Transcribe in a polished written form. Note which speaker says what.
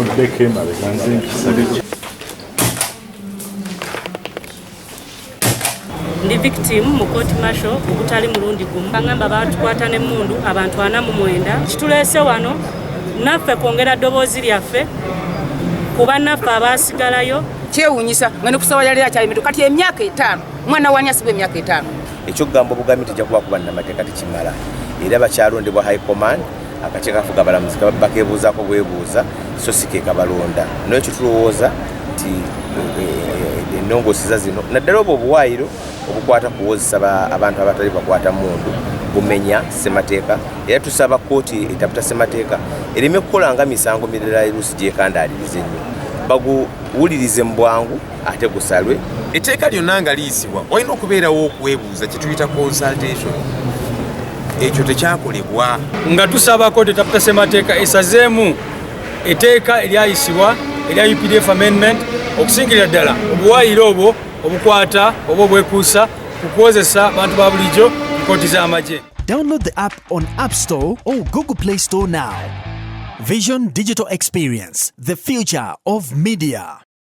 Speaker 1: muddeko emabega nze nkisabye.
Speaker 2: Ndi victim mu court martial okutali mulundi gumu. Bangamba batukwata n'emmundu abantu 49. Kituleese wano naffe kwongera ddoboozi lyaffe kuba naffe abaasigalayo.
Speaker 3: Kyewuunyisa nga ne kusaba yali akyali mito kati emyaka 5 mwana wani asibwa emyaka 5.
Speaker 4: Ekyokugamba obugambi tejja kuba kuba nnamateeka tekimala era bakyalondebwa high command akace kafuga abalamuzi bakeebuuzaako bwebuuza so si ke kabalonda n'ekyo tulowooza nti ennongoosereza zino naddala obwo obuwaayiro obukwata kuwozesa abantu abatali bakwata mundu bumenya ssemateeka era tusaba kkooti etaputa ssemateeka ereme kukola nga misango mirala eruusi gyekandaaliriza ennyo baguwulirize mu bwangu ate gusalwe.
Speaker 5: Etteeka lyonna nga liyisibwa walina okubeerawo okwebuuza kye tuyita consultation. Ekyo tekyakolebwa
Speaker 6: nga tusaba kkooti etaputa ssemateeka esazeemu etteeka eryayisibwa erya UPDF amendment okusingirira ddala obuwaayiro obwo obukwata oba obwekuusa ku kukozesa abantu ba bulijjo mu kkooti z'amagye.
Speaker 7: Download the app on App Store or Google Play Store now. Vision Digital Experience, the future of media.